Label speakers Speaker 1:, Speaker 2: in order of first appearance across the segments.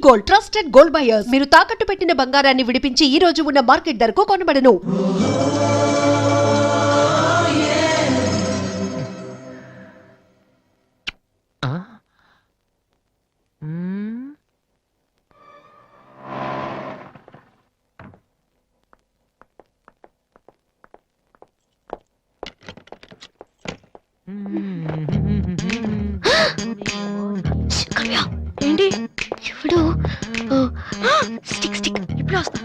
Speaker 1: Gold, trusted gold buyers. మీరు తాకట్టు పెట్టిన బంగారాన్ని విడిపించి ఈ రోజు ఉన్న మార్కెట్ ధరకు కొనబడను.
Speaker 2: ఏంటి ఇప్పుడు స్టిక్ స్టిక్ ఇప్పుడు వస్తా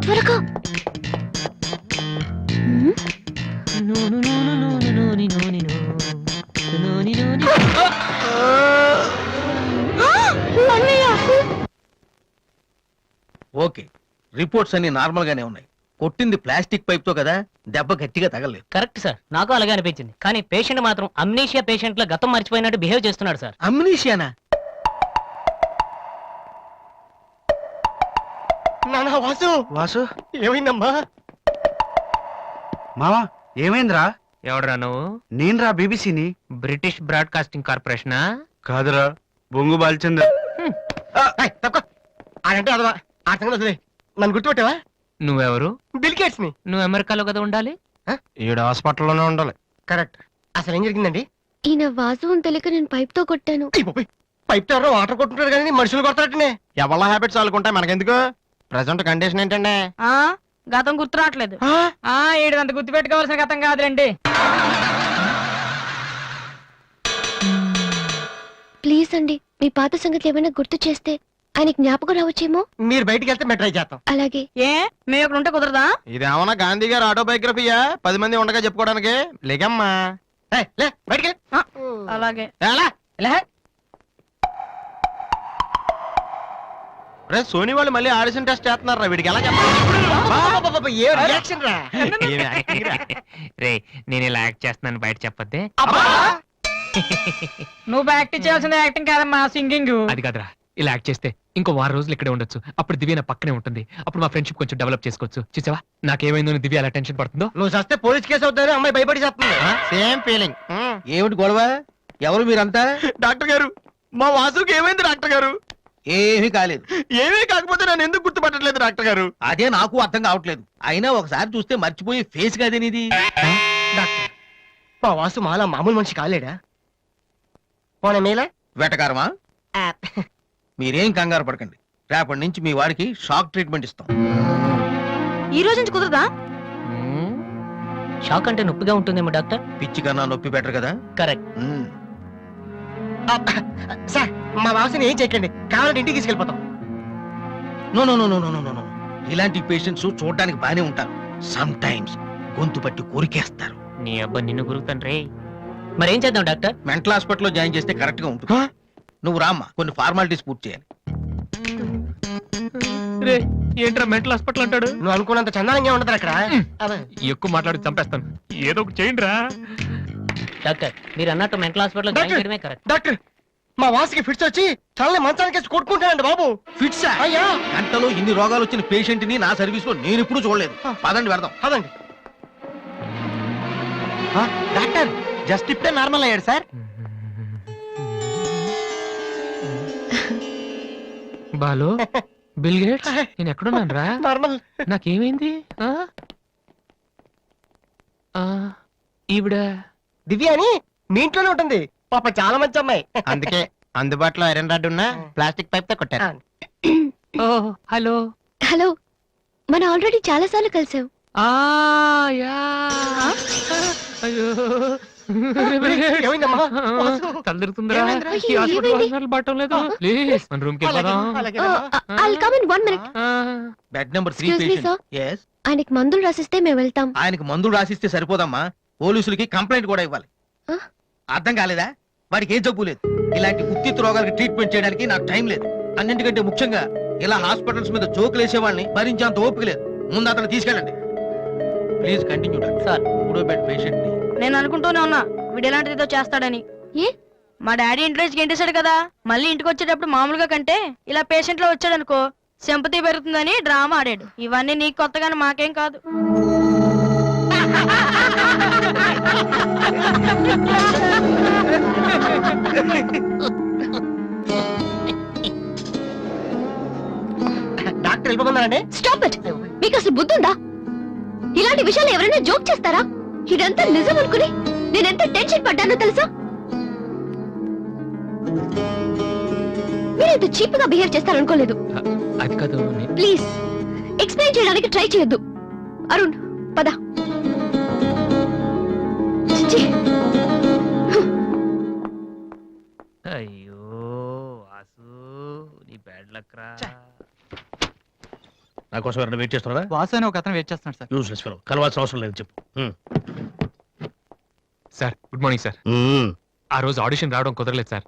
Speaker 2: త్వరగా
Speaker 3: ఓకే, రిపోర్ట్స్ అన్ని నార్మల్ గానే ఉన్నాయి. కొట్టింది ప్లాస్టిక్ పైప్ తో కదా, దెబ్బ గట్టిగా తగలేదు.
Speaker 4: కరెక్ట్ సార్, నాకు అలాగే అనిపించింది. కానీ పేషెంట్ మాత్రం అమ్నీషియా పేషెంట్ లో గతం మర్చిపోయినట్టు బిహేవ్ చేస్తున్నాడు సార్.
Speaker 3: అమ్నీషియానా?
Speaker 5: నానా వాసు
Speaker 6: వాసు
Speaker 5: ఏమైందమ్మా?
Speaker 6: మావా ఏమైందిరా?
Speaker 4: ఎవడరా నువ్వు?
Speaker 6: నేనురా బీబీసీని.
Speaker 4: British broadcasting కార్పొరేషనా?
Speaker 6: కాదురా, బొంగు బాల్చందర్.
Speaker 5: తక్కువ ఆడంటే అదవా ఆ సంగతి వదిలే. నన్ను గుర్తుపెట్టావా?
Speaker 4: నువ్వెవరు?
Speaker 5: బిల్ గేట్స్ ని.
Speaker 4: నువ్వు అమెరికాలో కదా ఉండాలి.
Speaker 6: ఈడ హాస్పిటల్లోనే ఉండాలి.
Speaker 5: కరెక్ట్. అసలు ఏం జరిగిందండి?
Speaker 2: ఈయన వాసు అని తెలియక నేను పైప్ తో కొట్టాను.
Speaker 5: పైప్ తో ఎవరో వాటర్ కొట్టుంటారు కానీ మనుషులు కొడతారటనే.
Speaker 6: ఎవరి హ్యాబిట్స్ వాళ్ళకుంటాయి, మనకెందుకు? ప్రెసెంట్ కండిషన్ ఏంటండి?
Speaker 7: గతం గుర్తు రావట్లేదు. ఏడు గుర్తు పెట్టుకోవాల్సిన గతం కాదులేండి.
Speaker 2: ప్లీజ్ అండి, మీ పాత సంగతి ఏమైనా గుర్తు చేస్తే ఆయన జ్ఞాపకం రావచ్చేమో.
Speaker 5: మీరు బయటికి వెళ్తే మేము ట్రై చేస్తాం.
Speaker 2: అలాగే.
Speaker 7: ఏ మేము ఇక్కడ ఉంటే కుదరదా?
Speaker 6: ఇదేమన్నా గాంధీ గారు ఆటోబయోగ్రఫీయా? 10 మంది ఉండగా చెప్పుకోవడానికి? లేకమ్మా.
Speaker 5: లే బయటికి
Speaker 7: అలాగే.
Speaker 6: రే సోనీ వాళ్ళు మళ్ళీ ఆడిషన్ టెస్ట్ చేస్తున్నారా? వీడికి ఎలా చెప్పాలి?
Speaker 5: ఏ రియాక్షన్ రా?
Speaker 4: రే, నేను ఇలా యాక్ట్ చేస్తున్నాను బయట చెప్పొద్దే.
Speaker 7: నువ్వు యాక్టింగ్ చేయాల్సిన యాక్టింగ్ కాదమ్మా, సింగింగ్.
Speaker 4: అది కాదురా, ఇలా యాక్ట్ చేస్తే ఇంకో 6 రోజులు ఇక్కడే ఉండొచ్చు. అప్పుడు దివ్య నా పక్కనే ఉంటుంది. అప్పుడు మా ఫ్రెండ్షిప్ కొంచెం డెవలప్ చేసుకోవచ్చు. చూసావా నాకేమైందో దివ్య అలా టెన్షన్ పడుతుందో.
Speaker 5: నువ్వు చస్తే పోలీస్ కేసు అవుతారు. అమ్మాయి భయపడి చేస్తుంది.
Speaker 6: Same feeling.
Speaker 3: ఏమిటి గొడవ? ఎవరు మీరంతా?
Speaker 6: డాక్టర్ గారు, మా వాసుకి ఏమైంది డాక్టర్ గారు?
Speaker 3: ఏమీ కాలేదు.
Speaker 6: ఏమీ కాకపోతే నన్ను ఎందుకు గుర్తుపట్టట్లేదు డాక్టర్ గారు?
Speaker 3: అదే నాకు అర్థం కావట్లేదు. అయినా ఒకసారి చూస్తే మర్చిపోయి ఫేస్ కాదేనిది.
Speaker 5: డాక్టర్, మా వాసు మాలా మామూలు మనిషి కాలేడా? పోనీ మేలా
Speaker 3: వెటకారమా? మీరేం కంగారు పడకండి. రేపటి నుంచి మీ వాడికి షాక్ ట్రీట్మెంట్ ఇస్తాం.
Speaker 7: ఈ రోజు నుంచి కుదరదా?
Speaker 4: షాక్ అంటే నొప్పిగా ఉంటుందేమో డాక్టర్.
Speaker 3: పిచ్చి కన్నా నొప్పి బెటర్ కదా.
Speaker 4: కరెక్ట్.
Speaker 5: సార్, మా వాసుని ఏం చేయకండి, కావాలంటే ఇంటికి తీసుకెళ్ళిపోతాం.
Speaker 3: No no no no no no no. ఇలాంటి పేషెంట్స్ చూడడానికి బానే ఉంటారు. సమ్ టైమ్స్ గొంతు పట్టి కొరికేస్తారు.
Speaker 4: నీ అబ్బా నిన్ను గురుకుతాను రే. మరేం చేద్దాం డాక్టర్?
Speaker 3: మెంటల్ హాస్పిటల్లో జాయిన్ చేస్తే కరెక్ట్ గా ఉంటుంది. నువ్వు రామ్మా, కొన్ని ఫార్మాలిటీస్ పూర్తి చేయాలి.
Speaker 4: రే, ఏంట్రా మెంటల్ హాస్పిటల్ అంటాడు?
Speaker 5: నువ్వు అనుకున్నంత చందానంగా ఉండదు అక్కడ.
Speaker 4: ఎక్కువ మాట్లాడి చంపేస్తాను. ఏదో ఒకటి చేయండి రా. డాక్టర్, మీరు అన్నట్టు మెంటల్ హాస్పిటల్ జాయిన్ చేయడమే కరెక్ట్.
Speaker 5: డాక్టర్, మా వాసుకి ఫిట్స్ వచ్చి తలని మంచానికి కొట్టుకుంటానండి బాబు.
Speaker 3: ఫిట్సా?
Speaker 5: అయ్యా,
Speaker 3: గంటలో ఇన్ని రోగాలు వచ్చిన పేషెంట్ ని నా సర్వీస్ లో నేను ఎప్పుడు చూడలేదు. పదండి వెళ్దాం.
Speaker 5: అదండి.
Speaker 6: డాక్టర్, జస్ట్ ఇప్పుడే నార్మల్ అయ్యాడు సార్.
Speaker 4: బాలో, బిల్ గేట్స్, నేను ఎక్కడున్నాను రా?
Speaker 5: నార్మల్.
Speaker 4: నాకేమైంది? ఈవిడ
Speaker 5: దివ్య అని మీ ఇంట్లోనే ఉంటుంది. పాప చాలా మంచి అమ్మాయి.
Speaker 6: అందుకే అందుబాటులో ఐరన్ రాడ్ ఉన్న ప్లాస్టిక్ పైప్ తో కొట్టారు.
Speaker 4: ఓ హలో.
Speaker 2: హలో, మనం ఆల్రెడీ చాలా సార్లు కలిసాం.
Speaker 4: అయ్యో
Speaker 5: ఏమైందమ్మా?
Speaker 4: తలదిరుతుందిరా.
Speaker 2: అయ్యో, ఏమైంది?
Speaker 4: పట్టం లేదు. ప్లీజ్ మన రూమ్ కి వెళ్దాం.
Speaker 2: I'll come in 1 minute.
Speaker 3: Bed number 3
Speaker 2: Excuse me,
Speaker 3: patient.
Speaker 2: sir.
Speaker 3: yes.
Speaker 2: ఆయనకి మందులు రాసిస్తే మేము వెళ్తాం.
Speaker 3: ఆయనకు మందులు రాసిస్తే సరిపోదమ్మా, పోలీసులకి కంప్లైంట్ కూడా ఇవ్వాలి. అర్థం కాలేదా? వాడికి ఏ జబ్బు లేదు. ఇలాంటి ఉత్తిత్ రోగాలకి ట్రీట్మెంట్ చేయడానికి నాకు టైం లేదు. అన్నింటికంటే ముఖ్యంగా ఇలా హాస్పిటల్స్ మీద జోకులు వేసే వాళ్ళని భరించేంత ఓపిక లేదు. ముందు అతను తీసుకెళ్ళండి. Please continue doctor.
Speaker 4: సార్,
Speaker 3: 3వ బెడ్ పేషెంట్ ని.
Speaker 7: నేను అనుకుంటూనే ఉన్నా వీడు ఎలాంటిదో చేస్తాడని.
Speaker 2: ఏ?
Speaker 7: మా డాడీ ఇంట్లోంచి గెంటేశాడు కదా, మళ్ళీ ఇంటికి వచ్చేటప్పుడు మామూలుగా కంటే ఇలా పేషెంట్ లో వచ్చాడు అనుకో సింపతి పెరుగుతుందని డ్రామా ఆడాడు. ఇవన్నీ నీకు కొత్తగానే మాకేం కాదు.
Speaker 5: వెళ్ళిపోమన్నారండి.
Speaker 2: Stop it. మీకు అసలు బుద్ధి ఉందా? ఇలాంటి విషయాలు ఎవరైనా జోక్ చేస్తారా? ఇదంతా నిజం అనుకుని నేనెంత టెన్షన్ పడ్డానో తెలుసా? మీరెంత చీప్ గా బిహేవ్ చేస్తారనుకోలేదు.
Speaker 4: అది కాదు
Speaker 2: ప్లీజ్ ఎక్స్ప్లెయిన్ చేయడానికి ట్రై చేయొద్దు. అరుణ్ పద. చిచ్చి.
Speaker 4: అయ్యో వాసు నీ బ్యాడ్ లక్ రా.
Speaker 3: నా కోసం ఎవరైనా వెయిట్ చేస్తున్నారా?
Speaker 8: వాసు అని ఒక అతను వెయిట్ చేస్తున్నాడు సార్.
Speaker 3: యూస్లెస్ ఫెలో, కలవాల్సిన అవసరం లేదు, చెప్పు.
Speaker 4: Sir good morning sir. ఆ రోజు ఆడిషన్ రావడం కుదరలేదు సార్.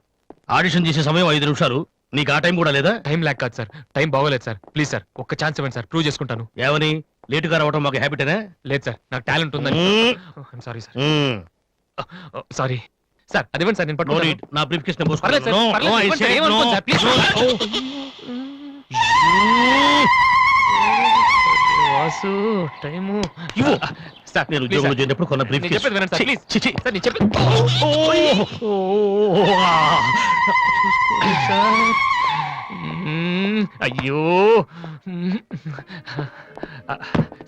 Speaker 3: ఆడిషన్ చేసే సమయం 5 నిమిషాలు, నీకు ఆ టైం కూడా లేదా?
Speaker 4: టైం ల్యాక్ కాదు సార్, టైం బాగోలేదు సార్. ప్లీజ్ సార్ ఒక్క ఛాన్స్ ఇవ్వండి సార్, ప్రూవ్ చేసుకుంటాను.
Speaker 3: ఏమని లేటుగా రావడం మాకు హ్యాబిటేనా?
Speaker 4: లేదు సార్ నాకు టాలెంట్ ఉందని. Sorry sir, sorry sir. అది ఇవ్వండి సార్, నేను
Speaker 3: నో
Speaker 4: పట్టుకుంటాను.
Speaker 3: నీడ్, నా బ్రీఫ్ కేస్
Speaker 4: పర్లేదు సార్, పర్లేదు, ఇవ్వండి సార్, ఏమనుకోండి sir, please. Vasu time sir.
Speaker 3: నేను ఉద్యోగంలో చేరినప్పుడు కొన్న బ్రీఫ్
Speaker 4: నేను
Speaker 3: కేస్.
Speaker 4: చెప్పేది వినండి సార్, ప్లీజ్.
Speaker 3: చి, చి.
Speaker 4: సార్ నేను చెప్పేది సార్. అయ్యో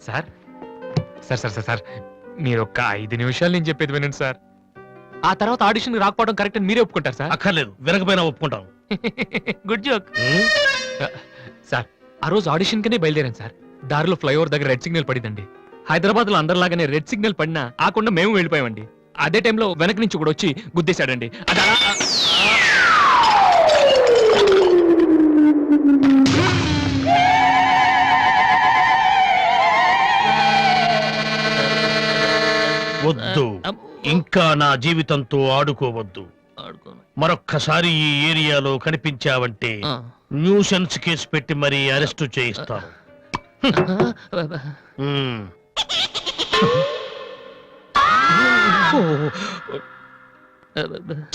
Speaker 4: sir sir sir sir sir మీరు ఒక్క 5 నిమిషాలు నేను చెప్పేది వినండి సార్. ఆ తర్వాత ఆడిషన్ రాకపోవడం కరెక్ట్ అని మీరే ఒప్పుకుంటారు సార్.
Speaker 3: అక్కర్లేదు, వినకపోయినా ఒప్పుకుంటాం.
Speaker 4: Good joke sir. ఆ రోజు ఆడిషన్ కనే బయలుదేరాను సార్. దారిలో ఫ్లైఓవర్ దగ్గర రెడ్ సిగ్నల్ పడిందండి. హైదరాబాద్ లో అందరిలాగానే రెడ్ సిగ్నల్ పడినా ఆకుండా మేము వెళ్ళిపోయామండి. అదే టైంలో వెనక నుంచి కూడా వచ్చి గుద్దేశాడండి. అది అలా
Speaker 3: వద్దు, ఇంకా నా జీవితంతో ఆడుకోవద్దు. మరొక్కసారి ఈ ఏరియాలో కనిపించావంటే న్యూసెన్స్ కేసు పెట్టి మరీ అరెస్టు చేయిస్తాను.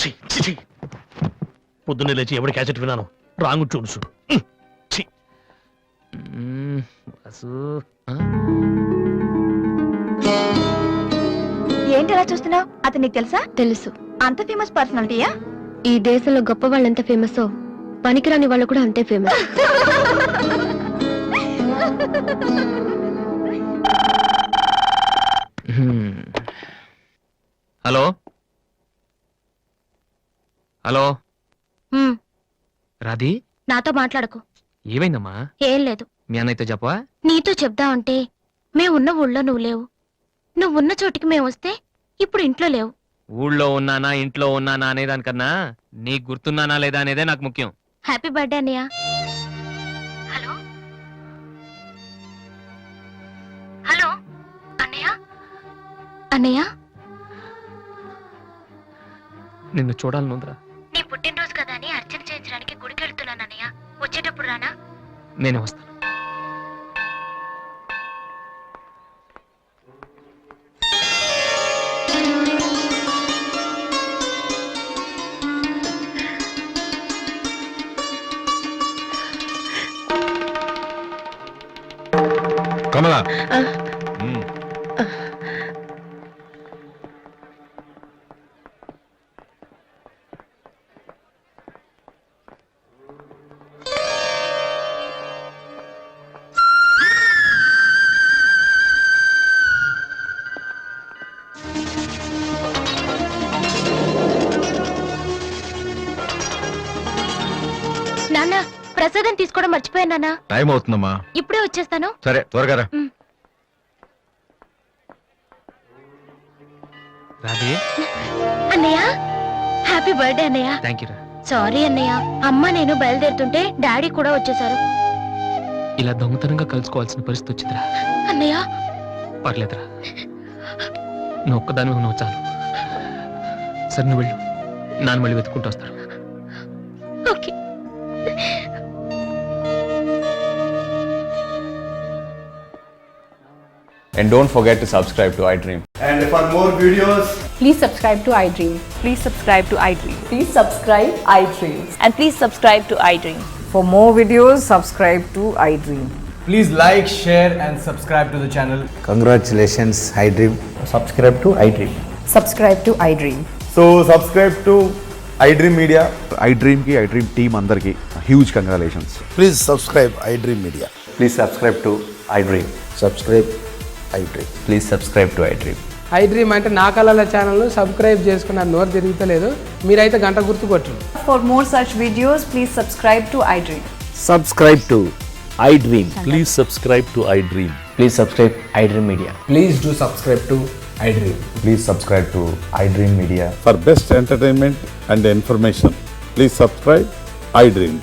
Speaker 3: ఛీ, ఛీ, ఛీ. పొద్దున్నే లేచి ఎవరి క్యాసెట్ విన్నాను, రాంగ్ ట్యూన్స్.
Speaker 7: ఏంటి అలా చూస్తున్నావు? అతను నీకు తెలుసా?
Speaker 2: తెలుసు.
Speaker 7: అంత ఫేమస్ పర్సనాలిటీయా?
Speaker 2: ఈ దేశంలో గొప్ప వాళ్ళు ఎంత ఫేమసో పనికిరాని వాళ్ళు కూడా అంతే ఫేమస్.
Speaker 4: హలో హలో రాధి,
Speaker 2: నాతో మాట్లాడకు.
Speaker 4: ఏమైందమ్మా?
Speaker 2: ఏం లేదు.
Speaker 4: మీ అన్నయ్యతో చెప్పవా?
Speaker 2: నీతో చెప్దా అంటే మేమున్న ఊళ్ళో నువ్వు లేవు, నువ్వున్న చోటికి మేము వస్తే ఇప్పుడు ఇంట్లో లేవు.
Speaker 4: ఊళ్ళో ఉన్నానా ఇంట్లో ఉన్నానా అనేదానికన్నా నీకు గుర్తున్నానా లేదా అనేదే నాకు ముఖ్యం.
Speaker 2: హ్యాపీ బర్త్డే అన్నయ్య. హలో హలో అన్నయ్య. అన్నయ్య
Speaker 4: నిన్ను చూడాలనుందిరా.
Speaker 2: నీ పుట్టినరోజు కదా అని అర్చన చేయించడానికి గుడికి వెళ్తున్నాను అన్నయ్య. వచ్చేటప్పుడు రానా?
Speaker 4: నేనే వస్తాను.
Speaker 6: కమలా,
Speaker 2: నాన్న ప్రసాదం తీసుకోవడం మర్చిపోయాను నాన్న.
Speaker 6: టైం అవుతుందమ్మా.
Speaker 2: ఇప్పుడే వచ్చేస్తాను.
Speaker 6: సరే త్వరగా రా.
Speaker 4: రాధి,
Speaker 2: అన్నయ్య హ్యాపీ బర్త్డే అన్నయ్య.
Speaker 4: థ్యాంక్ యూ రా.
Speaker 2: సారీ అన్నయ్య, అమ్మ నేను బయలుదేరుతుంటే డాడీ కూడా వచ్చేసారు.
Speaker 4: ఇలా దొంగతనంగా కలుసుకోవాల్సిన పరిస్థితి వచ్చిందిరా.
Speaker 2: అన్నయ్య
Speaker 4: పర్లేదురా, నువ్వు ఒక్కదాని నువ్వు చాలు. సరే నువ్వు వెళ్ళు, నాన్న మళ్ళీ వెతుక్కుంటూ వస్తారు.
Speaker 2: Okay.
Speaker 9: And don't forget to subscribe to iDream.
Speaker 10: And for more videos,
Speaker 11: please subscribe to iDream.
Speaker 7: Please subscribe to iDream.
Speaker 11: Please subscribe iDream.
Speaker 7: And please subscribe to iDream.
Speaker 11: For more videos, subscribe to iDream.
Speaker 10: please like, share and subscribe to the channel.
Speaker 12: Congratulations, iDream.
Speaker 10: Subscribe to iDream.
Speaker 11: Subscribe to iDream.
Speaker 10: So subscribe to iDream Media.
Speaker 12: iDream ki iDream team andarki huge congratulations.
Speaker 13: Please subscribe iDream Media.
Speaker 12: Please subscribe to iDream. Subscribe iDream. Please subscribe to iDream.
Speaker 5: I dream అంటే నా కళల channel subscribe చేసుకున్న నోరు తిరుగుతలేదు, మీరైతే గంట గుర్తు కొట్టండి.
Speaker 11: For more such videos, please subscribe to iDream.
Speaker 6: Subscribe to iDream. Please subscribe to iDream.
Speaker 5: Please subscribe iDream Media.
Speaker 10: Please do subscribe to iDream.
Speaker 12: Please subscribe to iDream Media.
Speaker 10: For best entertainment and information, please subscribe iDream.